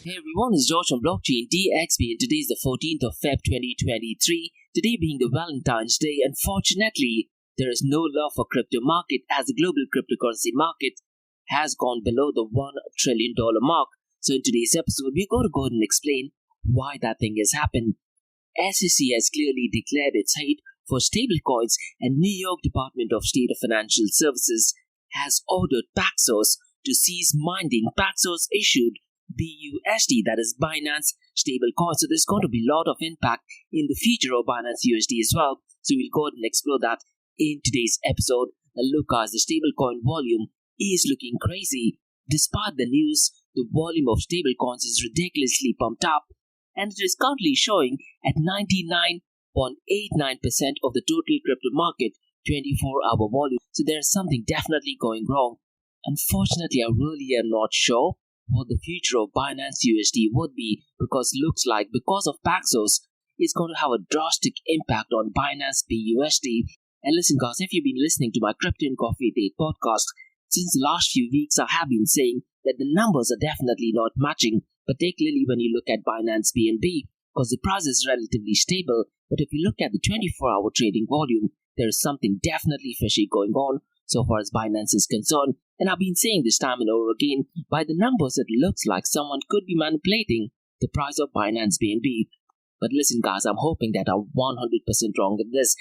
Hey everyone, it's George from Blockchain DXB and today is the 14th of Feb 2023. Today being the Valentine's Day, unfortunately, there is no love for crypto market as the global cryptocurrency market has gone below the $1 trillion mark. So in today's episode, we're going to go ahead and explain why that thing has happened. SEC has clearly declared its hate for stablecoins and New York Department of State of Financial Services has ordered Paxos to cease minding. Paxos issued BUSD, that is Binance stablecoin. So there's going to be a lot of impact in the future of Binance USD as well. So we'll go ahead and explore that in today's episode. And look guys, the stablecoin volume is looking crazy. Despite the news, the volume of stablecoins is ridiculously pumped up and it is currently showing at 99.89% of the total crypto market 24-hour volume. So there's something definitely going wrong. Unfortunately, I really am not sure what the future of Binance USD would be, because looks like because of Paxos, it's going to have a drastic impact on Binance BUSD. And listen guys, if you've been listening to my Crypto and Coffee Date podcast, since the last few weeks I have been saying that the numbers are definitely not matching, particularly when you look at Binance BNB, because the price is relatively stable, but if you look at the 24-hour trading volume, there is something definitely fishy going on so far as Binance is concerned. And I've been saying this time and over again, by the numbers it looks like someone could be manipulating the price of Binance BNB. But listen guys, I'm hoping that I'm 100% wrong in this.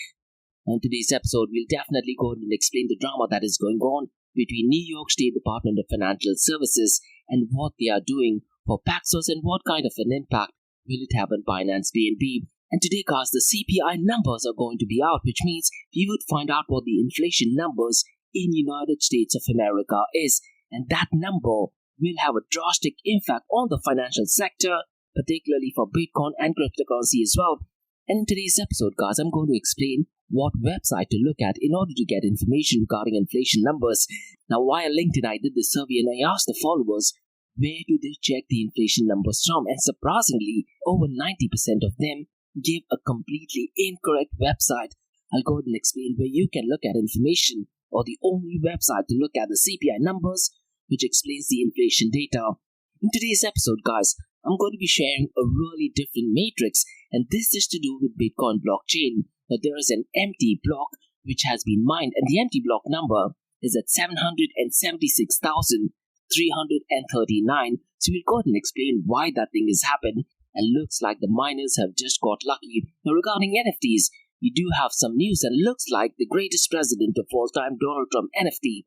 In today's episode, we'll definitely go ahead and explain the drama that is going on between New York State Department of Financial Services and what they are doing for Paxos and what kind of an impact will it have on Binance BNB. And today guys, the CPI numbers are going to be out, which means we would find out what the inflation numbers in United States of America is, and that number will have a drastic impact on the financial sector, particularly for Bitcoin and cryptocurrency as well. And in today's episode guys, I'm going to explain what website to look at in order to get information regarding inflation numbers. Now via LinkedIn I did this survey and I asked the followers, where do they check the inflation numbers from? And surprisingly, over 90% of them gave a completely incorrect website. I'll go ahead and explain where you can look at information, or the only website to look at the CPI numbers, which explains the inflation data. In today's episode guys, I'm going to be sharing a really different matrix, and this is to do with Bitcoin blockchain. Now there is an empty block which has been mined, and the empty block number is at 776,339. So we'll go ahead and explain why that thing has happened, and looks like the miners have just got lucky. Now regarding NFTs, we do have some news, and looks like the greatest president of all time, Donald Trump NFT,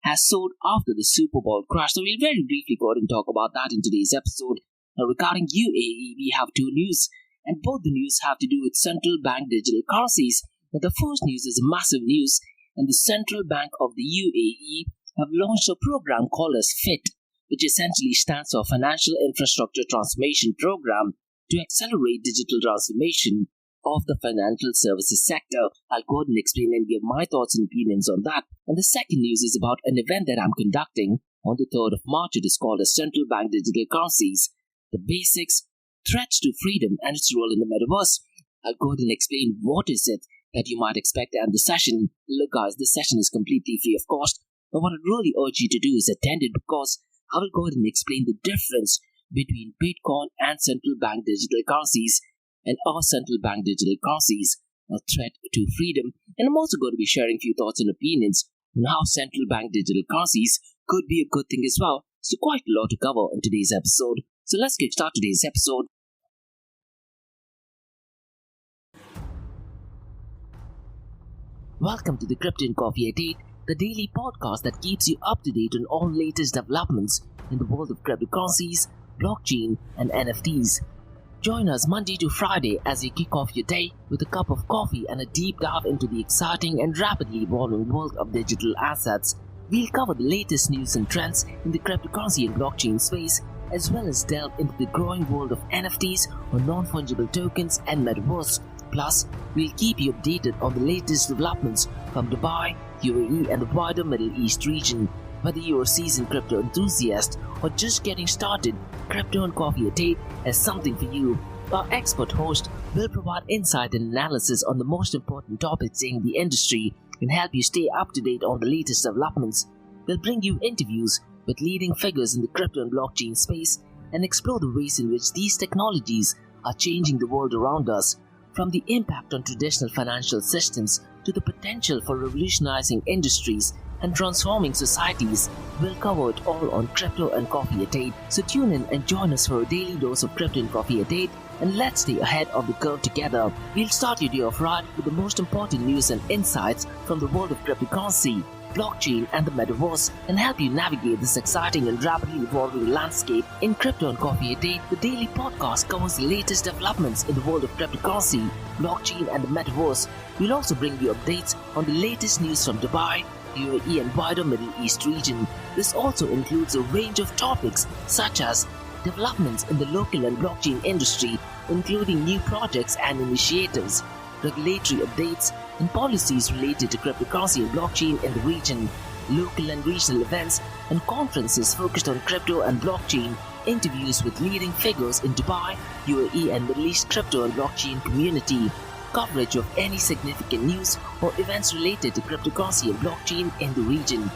has sold after the Super Bowl crash. So we'll very briefly go ahead and talk about that in today's episode. Now regarding UAE, we have two news, and both the news have to do with central bank digital currencies. Now the first news is a massive news, and the Central Bank of the UAE have launched a program called as FIT, which essentially stands for Financial Infrastructure Transformation Program, to accelerate digital transformation of the financial services sector. I'll go ahead and explain and give my thoughts and opinions on that. And the second news is about an event that I'm conducting on the 3rd of March. It is called as Central Bank Digital Currencies, the Basics, Threats to Freedom and its role in the metaverse. I'll go ahead and explain what is it that you might expect at the session. Look guys, this session is completely free of cost, but what I'd really urge you to do is attend it, because I will go ahead and explain the difference between Bitcoin and central bank digital currencies, and our central bank digital currencies a threat to freedom. And I'm also going to be sharing a few thoughts and opinions on how central bank digital currencies could be a good thing as well. So quite a lot to cover in today's episode. So let's get started today's episode. Welcome to the Crypto and Coffee Date, the daily podcast that keeps you up to date on all latest developments in the world of cryptocurrencies, blockchain, and NFTs. Join us Monday to Friday as we kick off your day with a cup of coffee and a deep dive into the exciting and rapidly evolving world of digital assets. We'll cover the latest news and trends in the cryptocurrency and blockchain space, as well as delve into the growing world of NFTs or non-fungible tokens and metaverse. Plus, we'll keep you updated on the latest developments from Dubai, UAE and the wider Middle East region. Whether you're a seasoned crypto enthusiast or just getting started, Crypto and Coffee a Day has something for you. Our expert host will provide insight and analysis on the most important topics in the industry and help you stay up to date on the latest developments. We'll bring you interviews with leading figures in the crypto and blockchain space and explore the ways in which these technologies are changing the world around us, from the impact on traditional financial systems to the potential for revolutionizing industries and transforming societies. We'll cover it all on Crypto and Coffee at 8. So tune in and join us for a daily dose of Crypto and Coffee at 8, and let's stay ahead of the curve together. We'll start your day off right with the most important news and insights from the world of cryptocurrency, blockchain and the metaverse, and help you navigate this exciting and rapidly evolving landscape. In Crypto and Coffee at 8, the daily podcast covers the latest developments in the world of cryptocurrency, blockchain and the metaverse. We'll also bring you updates on the latest news from Dubai, UAE and wider Middle East region. This also includes a range of topics such as developments in the local and blockchain industry, including new projects and initiatives, regulatory updates, and policies related to cryptocurrency and blockchain in the region, local and regional events and conferences focused on crypto and blockchain, interviews with leading figures in Dubai, UAE and Middle East crypto and blockchain community, coverage of any significant news or events related to cryptocurrency and blockchain in the region.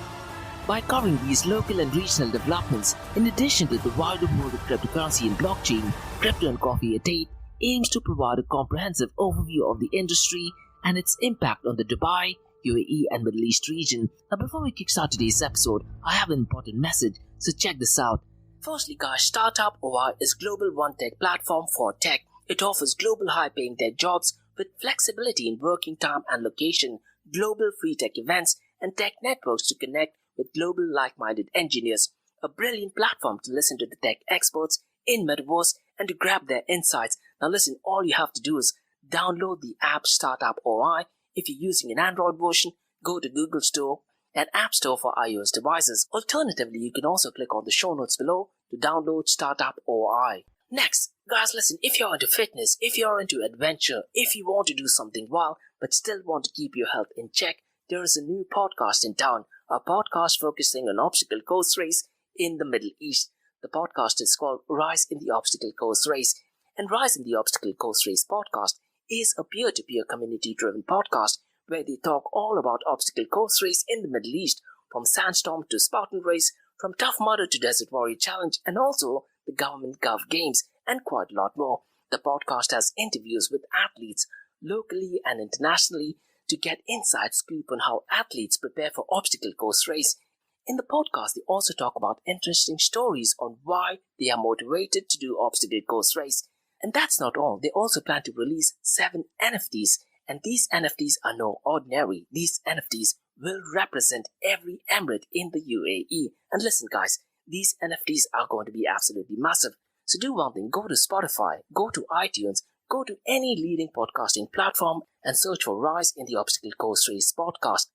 By covering these local and regional developments, in addition to the wider world of cryptocurrency and blockchain, Crypto and Coffee at 8 aims to provide a comprehensive overview of the industry and its impact on the Dubai, UAE and Middle East region. Now before we kickstart today's episode, I have an important message, so check this out. Firstly guys, Startup OI is global one tech platform for tech. It offers global high-paying tech jobs with flexibility in working time and location, global free tech events and tech networks to connect with global like-minded engineers. A brilliant platform to listen to the tech experts in Metaverse and to grab their insights. Now listen, all you have to do is download the app Startup OI. If you're using an Android version, go to Google Store and App Store for iOS devices. Alternatively, you can also click on the show notes below to download Startup OI. Next, guys, listen, if you're into fitness, if you're into adventure, if you want to do something wild but still want to keep your health in check, there is a new podcast in town, a podcast focusing on obstacle course race in the Middle East. The podcast is called Rise in the Obstacle Course Race, and Rise in the Obstacle Course Race podcast is a peer-to-peer community-driven podcast where they talk all about obstacle course race in the Middle East, from Sandstorm to Spartan Race, from Tough Mudder to Desert Warrior Challenge, and also the Government Gov Games, and quite a lot more. The podcast has interviews with athletes locally and internationally to get inside scoop on how athletes prepare for obstacle course race. In the podcast, they also talk about interesting stories on why they are motivated to do obstacle course race. And that's not all. They also plan to release 7 NFTs, and these NFTs are no ordinary. These NFTs will represent every emirate in the UAE. And listen guys, these NFTs are going to be absolutely massive. So do one thing, go to Spotify, go to iTunes, go to any leading podcasting platform and search for Rise in the Obstacle Course Race podcast.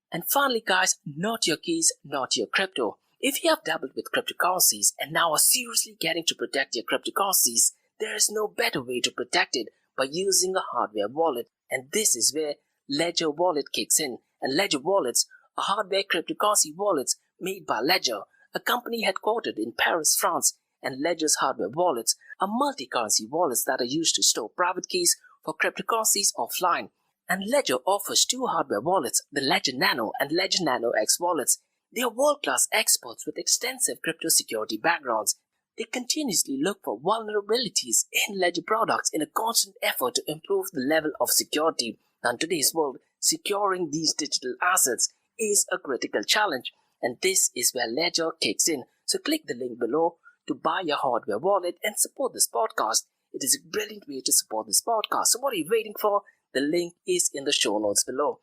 And finally guys, not your keys, not your crypto. If you have dabbled with cryptocurrencies and now are seriously getting to protect your cryptocurrencies, there is no better way to protect it by using a hardware wallet. And this is where Ledger Wallet kicks in. And Ledger Wallets are hardware cryptocurrency wallets made by Ledger, a company headquartered in Paris, France. And Ledger's hardware wallets are multi-currency wallets that are used to store private keys for cryptocurrencies offline. And Ledger offers 2 hardware wallets, the Ledger Nano and Ledger Nano X wallets. They are world-class experts with extensive crypto security backgrounds. They continuously look for vulnerabilities in Ledger products in a constant effort to improve the level of security. Now, in today's world, securing these digital assets is a critical challenge, and this is where Ledger kicks in. So click the link below to buy your hardware wallet and support this podcast. It is a brilliant way to support this podcast. So what are you waiting for? The link is in the show notes below.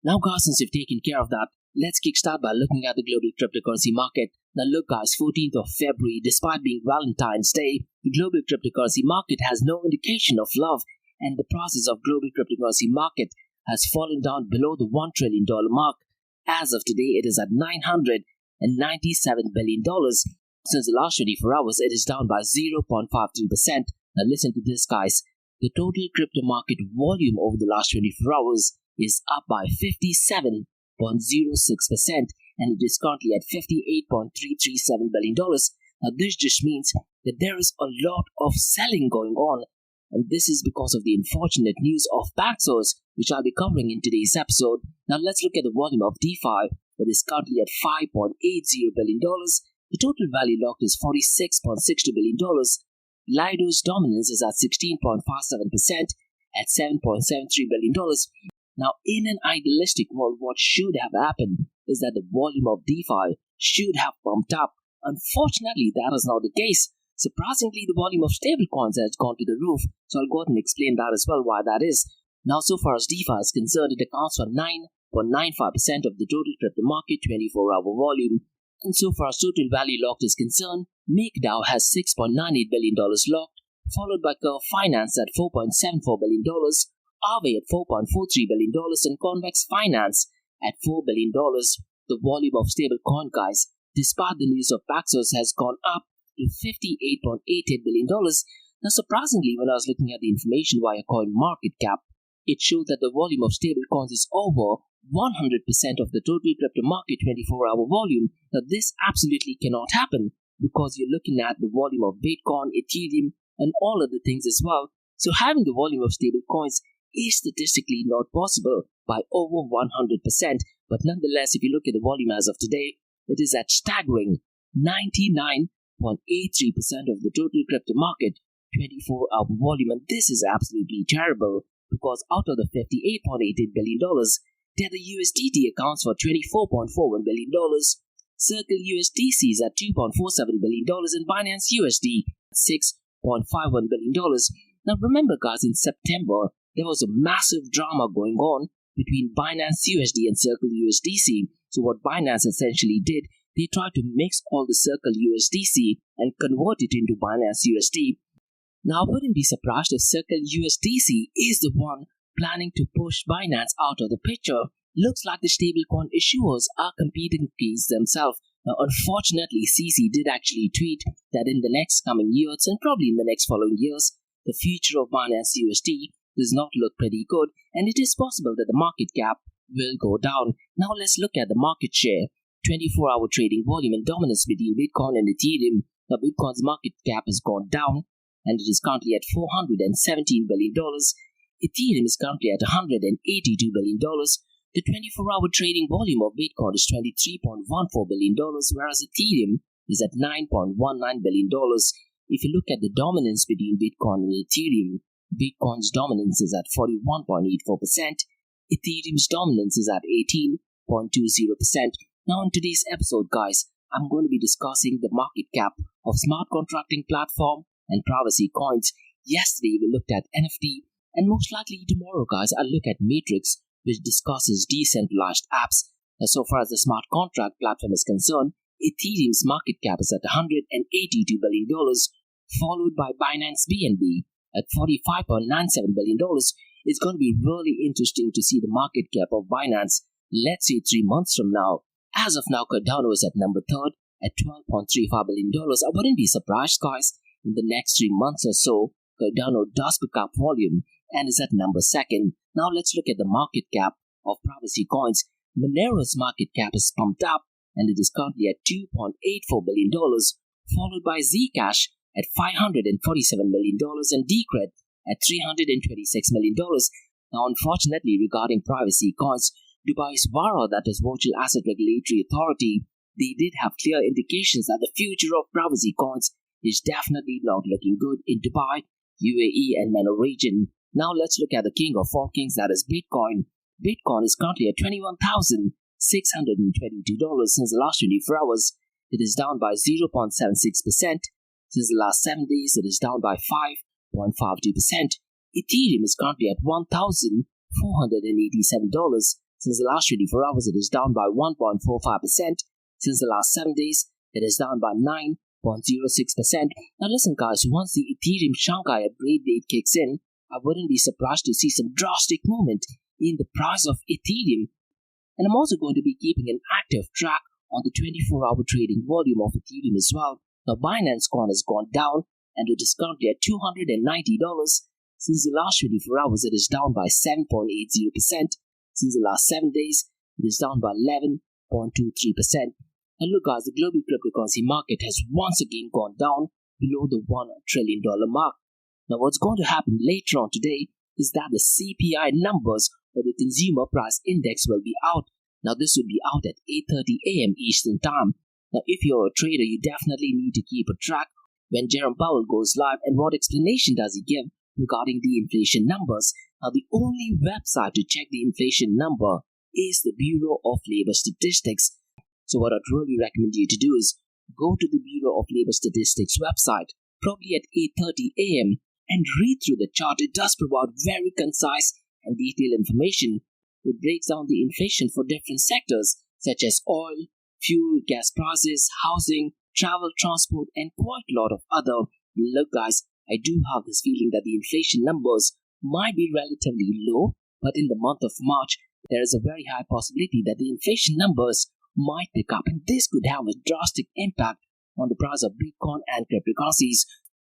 Now guys, since you've taken care of that, let's kickstart by looking at the global cryptocurrency market. Now look guys, 14th of February, despite being Valentine's Day, the global cryptocurrency market has no indication of love, and the prices of global cryptocurrency market has fallen down below the $1 trillion mark. As of today, it is at $997 billion. Since the last 24 hours, it is down by 0.53%. Now listen to this guys, the total crypto market volume over the last 24 hours is up by 57.06%, and it is currently at $58.337 billion. Now this just means that there is a lot of selling going on, and this is because of the unfortunate news of Paxos, which I'll be covering in today's episode. Now let's look at the volume of DeFi, that is currently at $5.80 billion. The total value locked is $46.62 billion. Lido's dominance is at 16.57% at $7.73 billion. Now, in an idealistic world, what should have happened is that the volume of DeFi should have pumped up. Unfortunately, that is not the case. Surprisingly, the volume of stablecoins has gone to the roof, so I'll go ahead and explain that as well, why that is. Now, so far as DeFi is concerned, it accounts for 9.95% of the total crypto market 24-hour volume. And so far as total value locked is concerned, MakerDAO has $6.98 billion locked, followed by Curve Finance at $4.74 billion, Aave at $4.43 billion, and Convex Finance at $4 billion. The volume of stablecoin, guys, despite the news of Paxos, has gone up to $58.88 billion. Now, surprisingly, when I was looking at the information via CoinMarketCap, it showed that the volume of stablecoins is over 100% of the total crypto market 24-hour volume. Now, this absolutely cannot happen because you're looking at the volume of Bitcoin, Ethereum, and all other things as well. So, having the volume of stablecoins is statistically not possible by over 100%. But nonetheless, if you look at the volume as of today, it is at staggering 99.83% of the total crypto market 24-hour volume. And this is absolutely terrible because out of the $58.88 billion, Tether USDT accounts for $24.41 billion, Circle USDC is at $2.47 billion, and Binance USD at $6.51 billion. Now remember, guys, in September, there was a massive drama going on between Binance USD and Circle USDC. So what Binance essentially did, they tried to mix all the Circle USDC and convert it into Binance USD. Now I wouldn't be surprised if Circle USDC is the one planning to push Binance out of the picture. Looks like the stablecoin issuers are competing against themselves. Now unfortunately, CC did actually tweet that in the next coming years and probably in the next following years, the future of Binance USD does not look pretty good, and it is possible that the market cap will go down. Now let's look at the market share, 24-hour trading volume and dominance between Bitcoin and Ethereum. Now Bitcoin's market cap has gone down and it is currently at $417 billion. Ethereum is currently at $182 billion. The 24-hour trading volume of Bitcoin is $23.14 billion, whereas Ethereum is at $9.19 billion. If you look at the dominance between Bitcoin and Ethereum, Bitcoin's dominance is at 41.84%. Ethereum's dominance is at 18.20%. Now in today's episode, guys, I'm going to be discussing the market cap of smart contracting platform and privacy coins. Yesterday we looked at NFT, and most likely tomorrow, guys, I'll look at Matrix, which discusses decentralized apps. Now, so far as the smart contract platform is concerned, Ethereum's market cap is at $182 billion, followed by Binance BNB at $45.97 billion. It's going to be really interesting to see the market cap of Binance, let's say 3 months from now. As of now, Cardano is at number 3rd at $12.35 billion. I wouldn't be surprised, guys, in the next 3 months or so, Cardano does pick up volume and is at number 2nd. Now let's look at the market cap of privacy coins. Monero's market cap is pumped up and it is currently at $2.84 billion, followed by Zcash at $547 million and Decred at $326 million. Now unfortunately, regarding privacy coins, Dubai's VARA, that is Virtual Asset Regulatory Authority, they did have clear indications that the future of privacy coins is definitely not looking good in Dubai, UAE and MENA region. Now let's look at the king of all kings, that is Bitcoin. Bitcoin is currently at $21,622 since the last 24 hours. It is down by 0.76%. Since the last 7 days, it is down by 5.52%. Ethereum is currently at $1,487. Since the last 24 hours, it is down by 1.45%. Since the last 7 days, it is down by 9.06%. Now listen, guys, once the Ethereum Shanghai upgrade date kicks in, I wouldn't be surprised to see some drastic movement in the price of Ethereum. And I'm also going to be keeping an active track on the 24-hour trading volume of Ethereum as well. Now Binance Coin has gone down and it is currently at $290. Since the last 24 hours, it is down by 7.80%. Since the last 7 days, it is down by 11.23%. And look, guys, the global cryptocurrency market has once again gone down below the $1 trillion mark. Now, what's going to happen later on today is that the CPI numbers or the Consumer Price Index will be out. Now, this will be out at 8:30 a.m. Eastern Time. Now, if you're a trader, you definitely need to keep a track when Jerome Powell goes live and what explanation does he give regarding the inflation numbers. Now, the only website to check the inflation number is the Bureau of Labor Statistics. So what I'd really recommend you to do is go to the Bureau of Labor Statistics website, probably at 8:30 a.m. and read through the chart. It does provide very concise and detailed information. It breaks down the inflation for different sectors such as oil, fuel, gas prices, housing, travel, transport, and quite a lot of other. Look guys, I do have this feeling that the inflation numbers might be relatively low, but in the month of March, there is a very high possibility that the inflation numbers might pick up, and this could have a drastic impact on the price of Bitcoin and cryptocurrencies.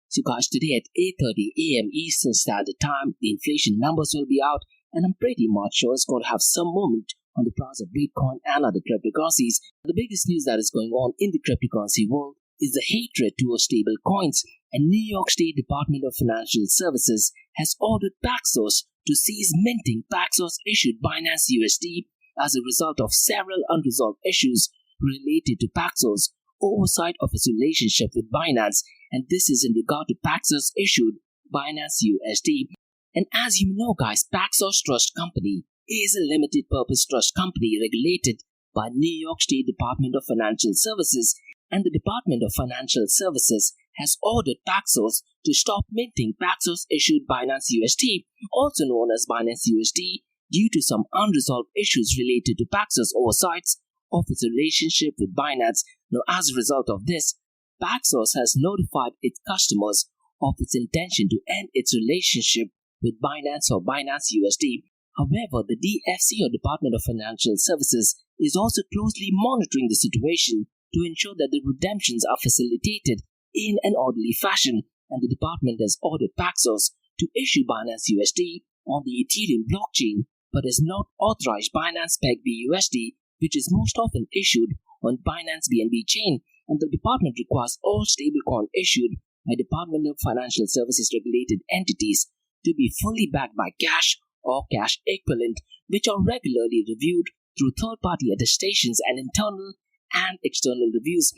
So guys, today at 8:30 a.m. Eastern Standard Time, the inflation numbers will be out, and I'm pretty much sure it's going to have some moment on the price of Bitcoin and other cryptocurrencies. The biggest news that is going on in the cryptocurrency world is the hatred towards stable coins, and New York State Department of Financial Services has ordered Paxos to cease minting Paxos issued Binance USD as a result of several unresolved issues related to Paxos' oversight of its relationship with Binance, and this is in regard to Paxos issued Binance USD. And as you know guys, Paxos Trust Company is a limited purpose trust company regulated by New York State Department of Financial Services, and the Department of Financial Services has ordered Paxos to stop minting Paxos issued Binance USD, also known as Binance USD, due to some unresolved issues related to Paxos' oversights of its relationship with Binance. Now, as a result of this, Paxos has notified its customers of its intention to end its relationship with Binance or Binance USD. However, the DFC or Department of Financial Services is also closely monitoring the situation to ensure that the redemptions are facilitated in an orderly fashion, and the department has ordered Paxos to issue Binance USD on the Ethereum blockchain, but has not authorized Binance Peg BUSD, which is most often issued on Binance BNB chain, and the department requires all stablecoin issued by Department of Financial Services regulated entities to be fully backed by cash or cash equivalent, which are regularly reviewed through third-party attestations and internal and external reviews.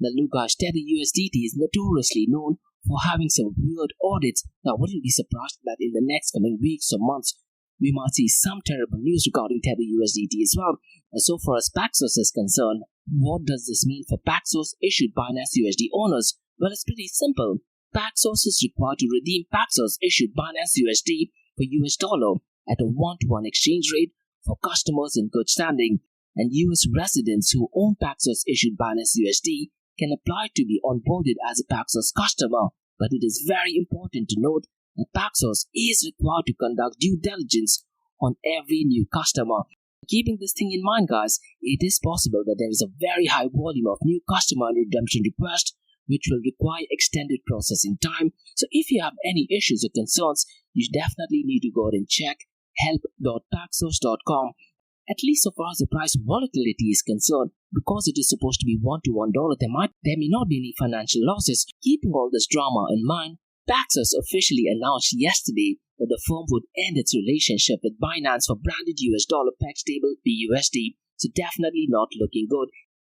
The Lugash Tether USDT is notoriously known for having some weird audits. Now, wouldn't be surprised that in the next coming weeks or months, we might see some terrible news regarding Tether USDT as well. So far as Paxos is concerned, what does this mean for Paxos issued Binance USD owners? Well, it's pretty simple. Paxos is required to redeem Paxos issued Binance USD for US dollar at a 1-to-1 exchange rate for customers in good standing, and US residents who own Paxos issued Binance USD can apply to be onboarded as a Paxos customer. But it is very important to note that Paxos is required to conduct due diligence on every new customer. Keeping this thing in mind guys, it is possible that there is a very high volume of new customer and redemption requests which will require extended processing time. So if you have any issues or concerns, you definitely need to go ahead and check help.paxos.com. At least so far as the price volatility is concerned, because it is supposed to be $1 to $1, there may not be any financial losses. Keeping all this drama in mind, Paxos officially announced yesterday that the firm would end its relationship with Binance for branded US dollar peg stable BUSD, so definitely not looking good.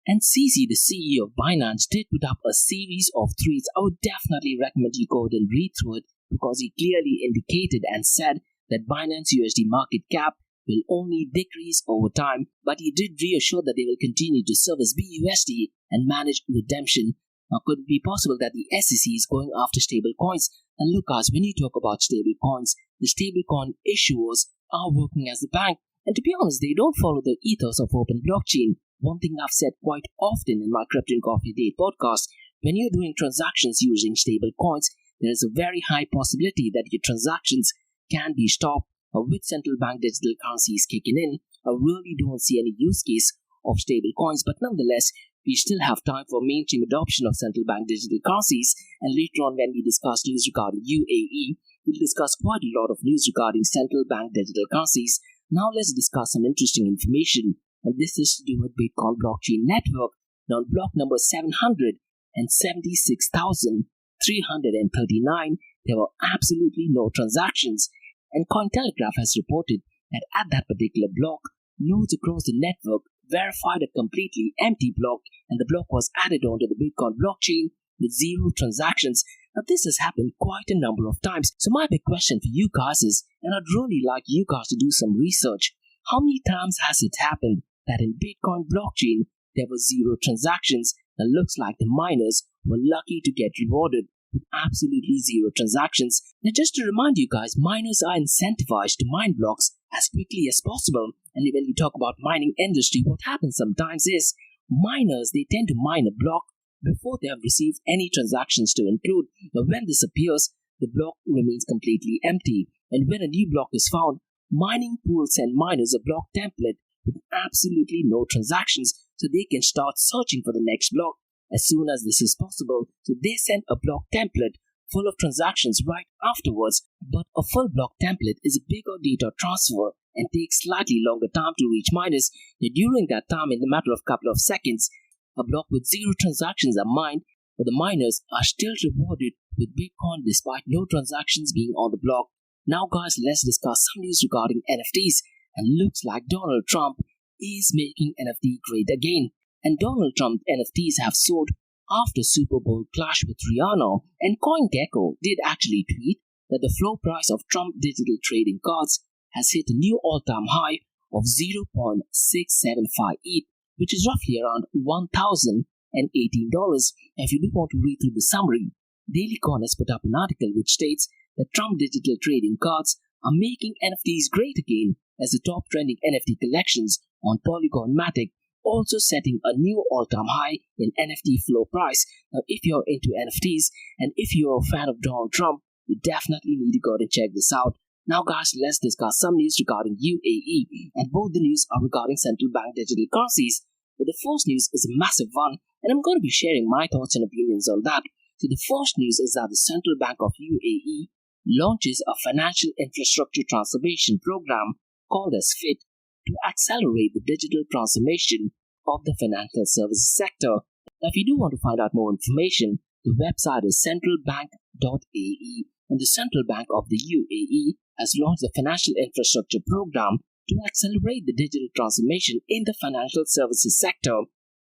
And CZ, the CEO of Binance, did put up a series of tweets. I would definitely recommend you go and read through it, because he clearly indicated and said that Binance USD market cap will only decrease over time, but he did reassure that they will continue to service BUSD and manage redemption. Now, could it be possible that the SEC is going after stablecoins? And look guys, when you talk about stablecoins, the stablecoin issuers are working as a bank, and to be honest, they don't follow the ethos of open blockchain. One thing I've said quite often in my Crypto and Coffee Date podcast, when you're doing transactions using stablecoins, there is a very high possibility that your transactions can be stopped with central bank digital currencies kicking in. I really don't see any use case of stablecoins, but nonetheless, we still have time for mainstream adoption of central bank digital currencies, and later on when we discuss news regarding UAE, we'll discuss quite a lot of news regarding central bank digital currencies. Now let's discuss some interesting information, and this is to do with Bitcoin blockchain network. Now on block number 776,339, there were absolutely no transactions, and Cointelegraph has reported that at that particular block, nodes across the network verified a completely empty block, and the block was added onto the Bitcoin blockchain with zero transactions. Now, this has happened quite a number of times. So my big question for you guys is, and I'd really like you guys to do some research, how many times has it happened that in Bitcoin blockchain there were zero transactions? It looks like the miners were lucky to get rewarded with absolutely zero transactions. Now, just to remind you guys, miners are incentivized to mine blocks as quickly as possible. And when we talk about mining industry, what happens sometimes is miners, they tend to mine a block before they have received any transactions to include. But when this appears, the block remains completely empty. And when a new block is found, mining pools send miners a block template with absolutely no transactions, so they can start searching for the next block as soon as this is possible. So they send a block template full of transactions right afterwards. But a full block template is a bigger data transfer and takes slightly longer time to reach miners. Now, during that time, in the matter of a couple of seconds, a block with zero transactions are mined, but the miners are still rewarded with Bitcoin despite no transactions being on the block. Now guys, let's discuss some news regarding NFTs. And looks like Donald Trump is making NFT great again. And Donald Trump NFTs have soared after Super Bowl clash with Rihanna. And CoinGecko did actually tweet that the floor price of Trump digital trading cards has hit a new all-time high of 0.675 ETH, which is roughly around $1,018. If you do want to read through the summary, Daily Con has put up an article which states that Trump digital trading cards are making NFTs great again, as the top trending NFT collections on Polygon Matic also setting a new all-time high in NFT floor price. Now, if you're into NFTs and if you're a fan of Donald Trump, you definitely need to go and check this out. Now guys, let's discuss some news regarding UAE, and both the news are regarding central bank digital currencies. But the first news is a massive one, and I'm going to be sharing my thoughts and opinions on that. So the first news is that the Central Bank of UAE launches a financial infrastructure transformation program called as FIT to accelerate the digital transformation of the financial services sector. Now, if you do want to find out more information, the website is centralbank.ae, and the Central Bank of the UAE has launched the financial infrastructure program to accelerate the digital transformation in the financial services sector.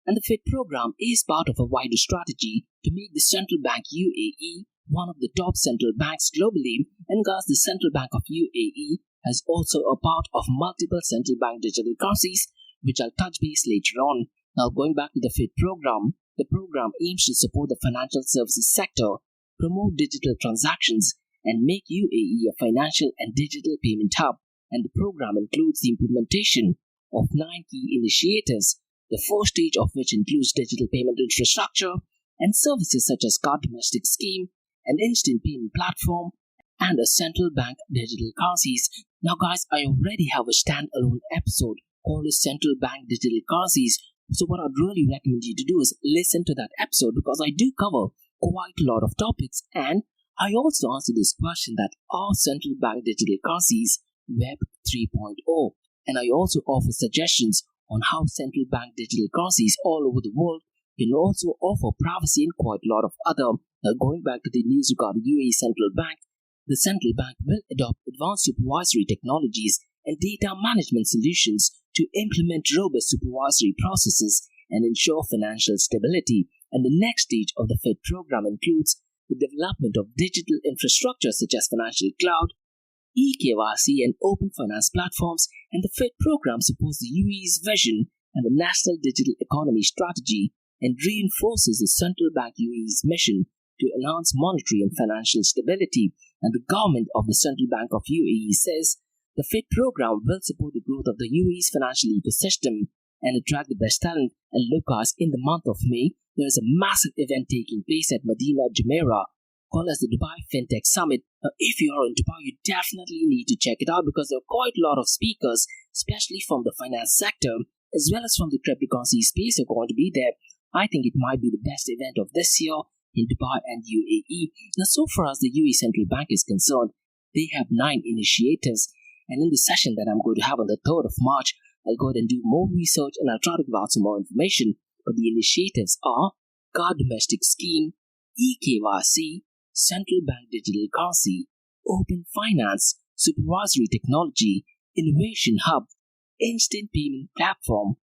And the FIT program is part of a wider strategy to make the Central Bank UAE one of the top central banks globally. And guys, the Central Bank of UAE has also a part of multiple central bank digital currencies, which I'll touch base later on. Now, going back to the FIT program, the program aims to support the financial services sector, promote digital transactions, and make UAE a financial and digital payment hub. And the program includes the implementation of 9 key initiatives, the first stage of which includes digital payment infrastructure and services such as card domestic scheme, an instant payment platform, and a central bank digital currencies. Now guys, I already have a standalone episode called the Central Bank Digital Currencies. So what I'd really recommend you to do is listen to that episode, because I do cover quite a lot of topics, and I also answer this question that are central bank digital currencies Web 3.0, and I also offer suggestions on how central bank digital currencies all over the world can also offer privacy and quite a lot of other. Now, going back to the news regarding UAE Central Bank, the central bank will adopt advanced supervisory technologies and data management solutions to implement robust supervisory processes and ensure financial stability. And the next stage of the FIT program includes the development of digital infrastructure such as financial cloud, eKYC, and open finance platforms. And the FIT program supports the UAE's vision and the national digital economy strategy, and reinforces the central bank UAE's mission to enhance monetary and financial stability. And the government of the Central Bank of UAE says the FIT program will support the growth of the UAE's financial ecosystem and attract the best talent. And look guys, in the month of May, there is a massive event taking place at Medina Jumeirah called as the Dubai FinTech Summit. Now, if you are in Dubai, you definitely need to check it out, because there are quite a lot of speakers, especially from the finance sector, as well as from the cryptocurrency space, are going to be there. I think it might be the best event of this year in Dubai and UAE. Now, so far as the UAE Central Bank is concerned, they have 9 initiatives, and in the session that I'm going to have on the 3rd of March, I'll go ahead and do more research and I'll try to give out some more information. But the initiatives are card domestic scheme, eKYC, central bank digital currency, open finance, supervisory technology, innovation hub, instant payment platform,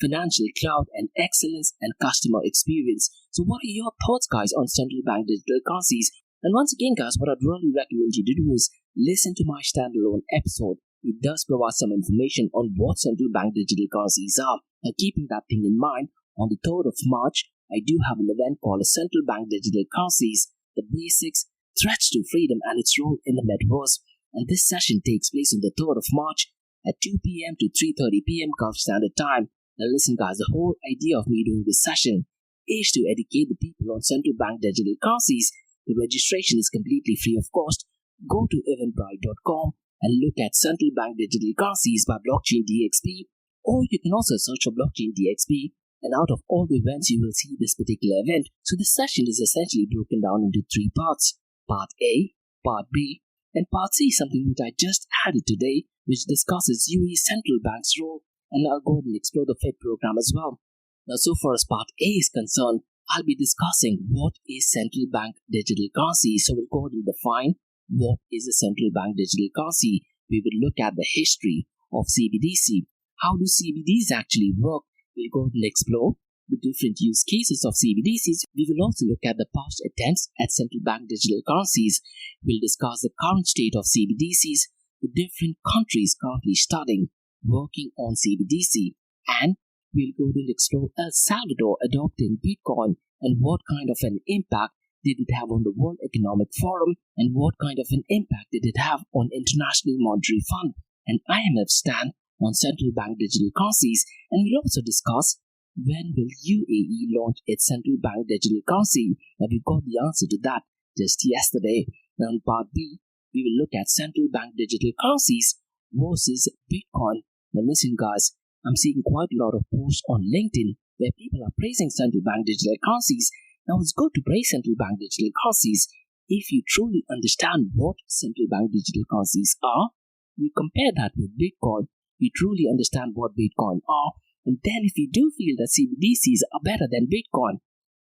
financial cloud, and excellence and customer experience. So what are your thoughts, guys, on central bank digital currencies? And once again, guys, what I'd really recommend you to do is listen to my standalone episode. It does provide some information on what central bank digital currencies are. Now, keeping that thing in mind, on the 3rd of March, I do have an event called Central Bank Digital Currencies, the Basics, Threats to Freedom and its Role in the Metaverse. And this session takes place on the 3rd of March at 2 p.m. to 3:30 p.m. Gulf Standard Time. Now listen, guys, the whole idea of me doing this session is to educate the people on central bank digital currencies. The registration is completely free of cost. Go to eventbrite.com and look at Central Bank Digital Currencies by Blockchain DXB, or you can also search for Blockchain DXB, and out of all the events you will see this particular event. So this session is essentially broken down into 3 parts. Part A, Part B, and Part C, something which I just added today, which discusses UAE Central Bank's role, and I'll go ahead and explore the Fed program as well. Now, so far as Part A is concerned, I'll be discussing what is central bank digital currency. So we'll go ahead and define what is a central bank digital currency. We will look at the history of CBDC. How do CBDCs actually work? We'll go ahead and explore the different use cases of CBDCs. We will also look at the past attempts at central bank digital currencies. We'll discuss the current state of CBDCs, the different countries currently studying, working on CBDC, and we'll go ahead and explore El Salvador adopting Bitcoin and what kind of an impact did it have on the World Economic Forum, and what kind of an impact did it have on International Monetary Fund and IMF's stand on central bank digital currencies. And we'll also discuss when will UAE launch its central bank digital currency. Now we got the answer to that just yesterday. Now in Part B, we will look at central bank digital currencies versus Bitcoin. Now listen, guys, I'm seeing quite a lot of posts on LinkedIn where people are praising central bank digital currencies. Now it's good to praise central bank digital currencies if you truly understand what central bank digital currencies are. You compare that with Bitcoin, you truly understand what Bitcoin are, and then if you do feel that CBDCs are better than Bitcoin,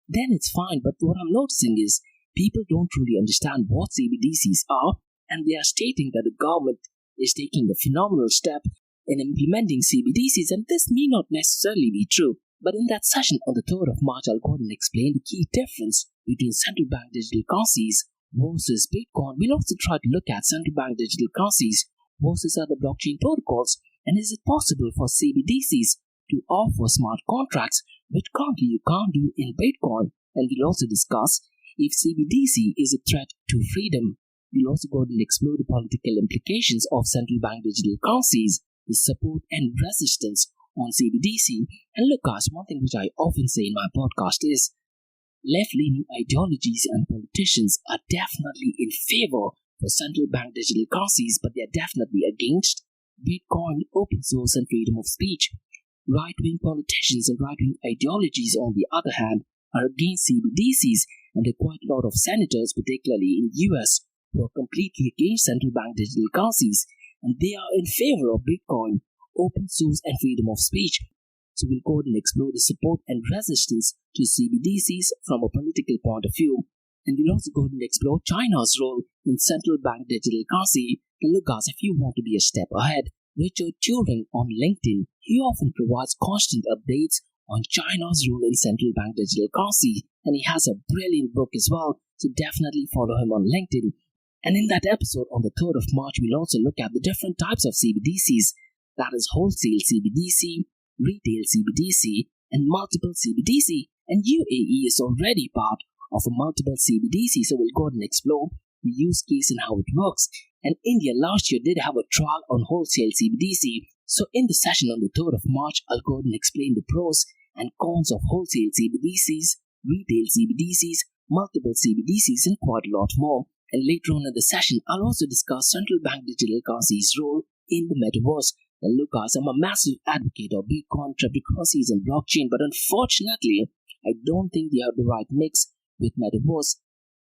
then it's fine. But what I'm noticing is people don't truly understand what CBDCs are, and they are stating that the government is taking a phenomenal step in implementing CBDCs, and this may not necessarily be true. But in that session on the 3rd of March, I'll go ahead and explain the key difference between central bank digital currencies versus Bitcoin. We'll also try to look at central bank digital currencies versus other blockchain protocols, and is it possible for CBDCs to offer smart contracts which currently you can't do in Bitcoin. And we'll also discuss if CBDC is a threat to freedom. We'll also go ahead and explore the political implications of central bank digital currencies, the support and resistance on CBDC. And look, guys, one thing which I often say in my podcast is left-leaning ideologies and politicians are definitely in favor for central bank digital currencies, but they're definitely against Bitcoin, open source, and freedom of speech. Right-wing politicians and right-wing ideologies, on the other hand, are against CBDCs, and there are quite a lot of senators, particularly in the US, who are completely against central bank digital currencies, and they are in favor of Bitcoin, open source, and freedom of speech. So we'll go ahead and explore the support and resistance to CBDCs from a political point of view. And we'll also go ahead and explore China's role in central bank digital currency. And look, guys, if you want to be a step ahead, Richard Turing on LinkedIn, he often provides constant updates on China's role in central bank digital currency, and he has a brilliant book as well, so definitely follow him on LinkedIn. And in that episode on the 3rd of March, we'll also look at the different types of CBDCs, that is wholesale CBDC, retail CBDC, and multiple CBDC, and UAE is already part of a multiple CBDC, so we'll go ahead and explore the use case and how it works. And India last year did have a trial on wholesale CBDC. So in the session on the 3rd of March, I'll go ahead and explain the pros and cons of wholesale CBDCs, retail CBDCs, multiple CBDCs, and quite a lot more. And later on in the session, I'll also discuss central bank digital currencies' role in the metaverse. And look, guys, I'm a massive advocate of Bitcoin, cryptocurrencies, and blockchain, but unfortunately, I don't think they have the right mix with metaverse.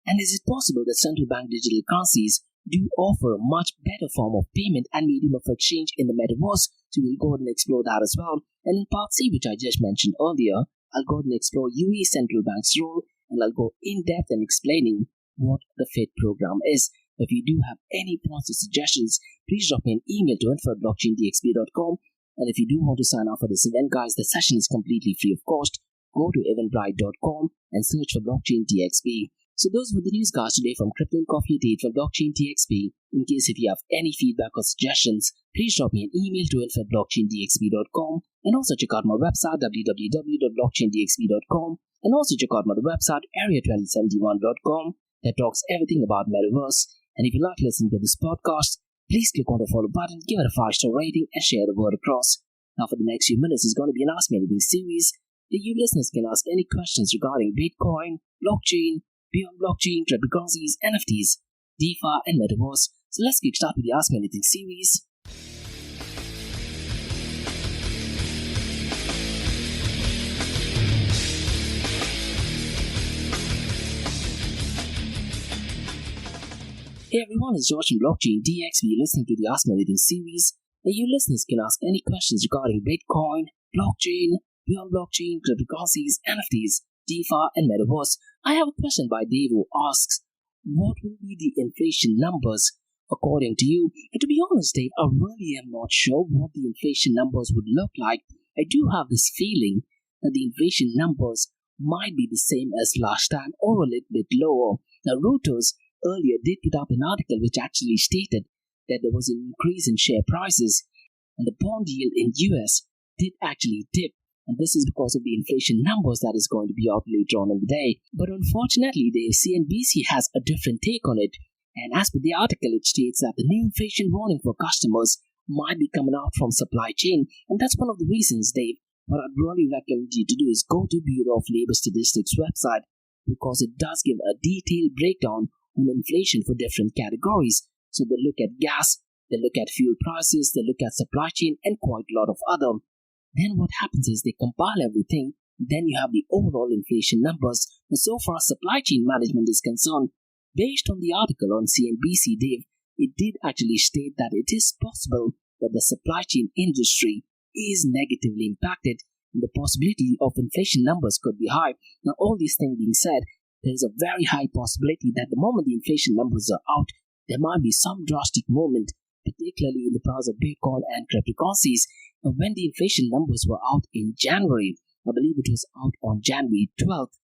And is it possible that central bank digital currencies do offer a much better form of payment and medium of exchange in the metaverse? So we'll go ahead and explore that as well. And in Part C, which I just mentioned earlier, I'll go ahead and explore UAE central bank's role, and I'll go in depth in explaining what the Fed program is. If you do have any points or suggestions, please drop me an email to info@blockchaindxb.com, And if you do want to sign up for this event, guys, the session is completely free of cost. Go to eventbrite.com and search for Blockchain DXB. So those were the news, guys, today from Crypto and Coffee Date for Blockchain DXB. In case if you have any feedback or suggestions, please drop me an email to info@blockchaindxb.com, and also check out my website www.blockchaindxb.com, and also check out my website area2071.com that talks everything about Metaverse. And if you like listening to this podcast, please click on the follow button, give it a 5-star rating, and share the word across. Now for the next few minutes is going to be an Ask Me Anything series that you listeners can ask any questions regarding Bitcoin, blockchain, beyond blockchain, cryptocurrencies, NFTs, DeFi, and Metaverse. So let's kick start with the Ask Me Anything series. Hey everyone, it's George from Blockchain DXB. You're listening to the Ask Me Anything series, where you listeners can ask any questions regarding Bitcoin, blockchain, beyond blockchain, cryptocurrencies, NFTs, DeFi, and Metaverse. I have a question by Dave who asks, what will be the inflation numbers according to you? And to be honest, Dave, I really am not sure what the inflation numbers would look like. I do have this feeling that the inflation numbers might be the same as last time or a little bit lower. Now, Reuters earlier did put up an article which actually stated that there was an increase in share prices and the bond yield in US did actually dip. And this is because of the inflation numbers that is going to be out later on in the day. But unfortunately, the CNBC has a different take on it. And as per the article, it states that the new inflation warning for customers might be coming out from supply chain. And that's one of the reasons, Dave, what I'd really recommend you to do is go to Bureau of Labor Statistics website, because it does give a detailed breakdown on inflation for different categories. So they look at gas, they look at fuel prices, they look at supply chain, and quite a lot of other. Then what happens is they compile everything, then you have the overall inflation numbers. And so far as supply chain management is concerned, based on the article on CNBC, Dave, it did actually state that it is possible that the supply chain industry is negatively impacted and the possibility of inflation numbers could be high. Now, all these things being said, there is a very high possibility that the moment the inflation numbers are out, there might be some drastic movement, particularly in the price of Bitcoin and cryptocurrencies. And when the inflation numbers were out in January, I believe it was out on January 12th,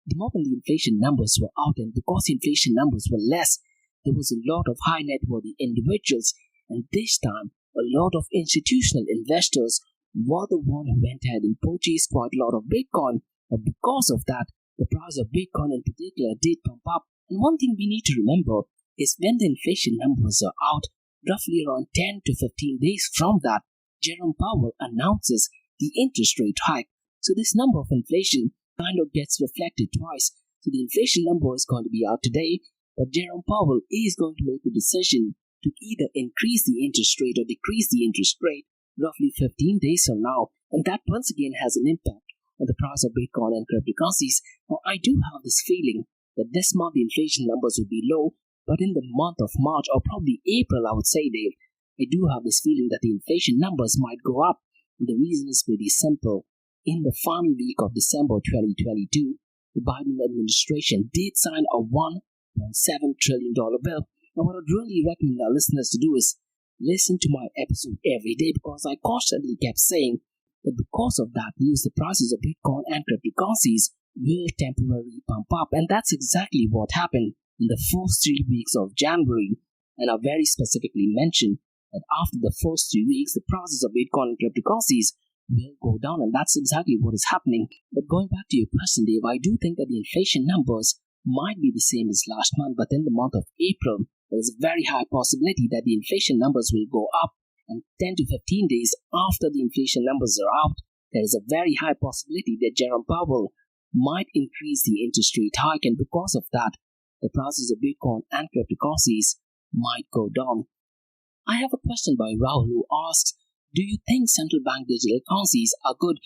the moment the inflation numbers were out, and because the inflation numbers were less, there was a lot of high net worthy individuals, and this time a lot of institutional investors were the one who went ahead and purchased quite a lot of Bitcoin. And because of that, the price of Bitcoin in particular did pump up. And one thing we need to remember is when the inflation numbers are out, roughly around 10 to 15 days from that, Jerome Powell announces the interest rate hike. So this number of inflation kind of gets reflected twice. So the inflation number is going to be out today, but Jerome Powell is going to make a decision to either increase the interest rate or decrease the interest rate roughly 15 days from now. And that once again has an impact on the price of Bitcoin and cryptocurrencies. Now, I do have this feeling that this month the inflation numbers will be low, but in the month of March or probably April, I would say, Dave, I do have this feeling that the inflation numbers might go up. And the reason is pretty simple. In the final week of December 2022, the Biden administration did sign a $1.7 trillion bill. Now, what I'd really recommend our listeners to do is listen to my episode every day, because I constantly kept saying that because of that news, the prices of Bitcoin and cryptocurrencies will temporarily pump up. And that's exactly what happened in the first 3 weeks of January. And I very specifically mentioned that after the first 3 weeks, the prices of Bitcoin and cryptocurrencies will go down. And that's exactly what is happening. But going back to your question, Dave, I do think that the inflation numbers might be the same as last month, but in the month of April, there is a very high possibility that the inflation numbers will go up. And 10 to 15 days after the inflation numbers are out, there is a very high possibility that Jerome Powell might increase the interest rate hike, and because of that, the prices of Bitcoin and cryptocurrencies might go down. I have a question by Rahul who asks, do you think central bank digital currencies are good?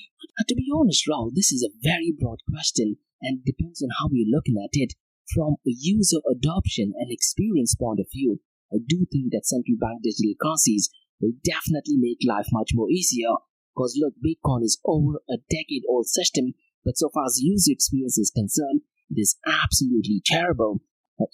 To be honest, Rahul, this is a very broad question and depends on how you're looking at it. From a user adoption and experience point of view, I do think that central bank digital currencies will definitely make life much more easier, because look, Bitcoin is over a decade-old system, but so far as user experience is concerned, it is absolutely terrible.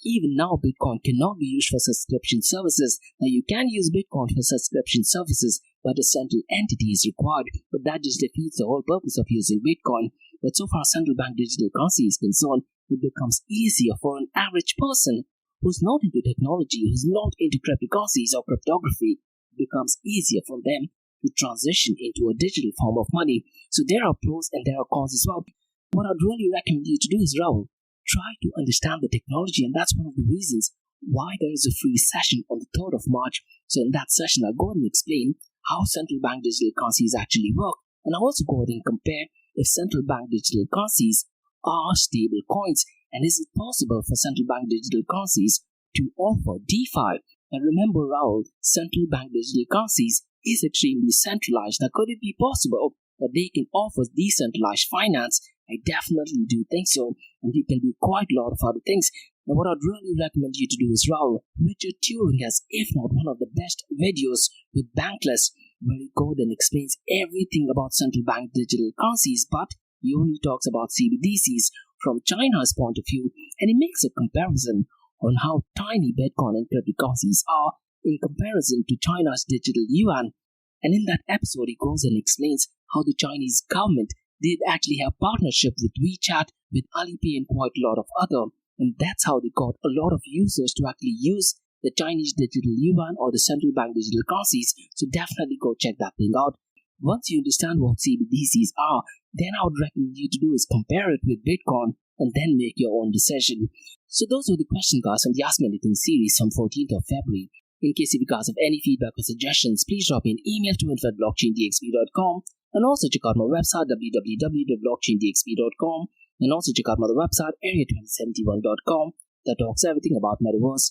Even now, Bitcoin cannot be used for subscription services. Now, you can use Bitcoin for subscription services, but a central entity is required. But that just defeats the whole purpose of using Bitcoin. But so far central bank digital currency is concerned, it becomes easier for an average person who's not into technology, who's not into cryptocurrencies or cryptography. It becomes easier for them to transition into a digital form of money. So there are pros and there are cons as well. What I'd really recommend you to do is, Rahul, try to understand the technology, and that's one of the reasons why there is a free session on the 3rd of March. So in that session, I'll go ahead and explain how central bank digital currencies actually work, and I'll also go ahead and compare if central bank digital currencies are stable coins, and is it possible for central bank digital currencies to offer DeFi? And remember, Rahul, central bank digital currencies is extremely centralized. Now, could it be possible that they can offer decentralized finance? I definitely do think so, and you can do quite a lot of other things. Now, what I'd really recommend you to do is, Rahul, Richard Turing has, if not one of the best videos with Bankless, where he goes and explains everything about central bank digital currencies, but he only talks about CBDCs from China's point of view, and he makes a comparison on how tiny Bitcoin and cryptocurrencies are in comparison to China's digital yuan. And in that episode, he goes and explains how the Chinese government did actually have partnership with WeChat, with Alipay, and quite a lot of other. And that's how they got a lot of users to actually use the Chinese digital yuan or the central bank digital currencies. So definitely go check that thing out. Once you understand what CBDCs are, then I would recommend you to do is compare it with Bitcoin and then make your own decision. So those were the questions, guys, from the Ask Me Anything series from 14th of February. In case if you guys have any feedback or suggestions, please drop me an email to info@blockchaindxb.com, and also check out my website www.blockchaindxb.com, and also check out my other website area2071.com that talks everything about metaverse.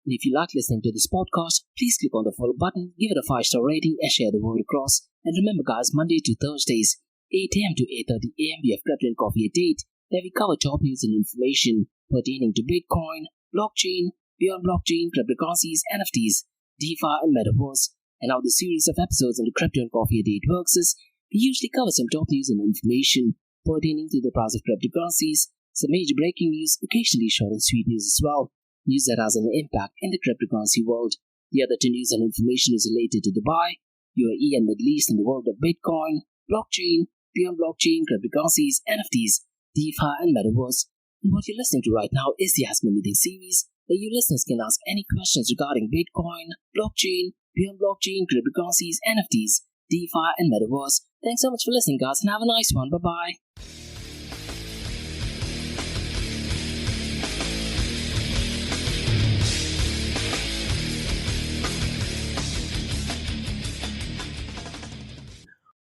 And if you like listening to this podcast, please click on the follow button, give it a 5-star rating, and share the word across. And remember, guys, Monday to Thursdays, 8 a.m. to 8:30 a.m. we have Crypto and Coffee at 8, where we cover top news and information pertaining to Bitcoin, blockchain, beyond blockchain, cryptocurrencies, NFTs, DeFi, and metaverse. And how the series of episodes in the Crypto and Coffee at 8 works is, we usually cover some top news and information pertaining to the price of cryptocurrencies, some major breaking news, occasionally short and sweet news as well, news that has an impact in the cryptocurrency world. The other two news and information is related to Dubai, UAE, and Middle East in the world of Bitcoin, blockchain, beyond blockchain, cryptocurrencies, NFTs, DeFi, and metaverse. And what you're listening to right now is the Ask Me Anything series, where you listeners can ask any questions regarding Bitcoin, blockchain, beyond blockchain, cryptocurrencies, NFTs, DeFi, and metaverse. Thanks so much for listening, guys, and have a nice one. Bye-bye.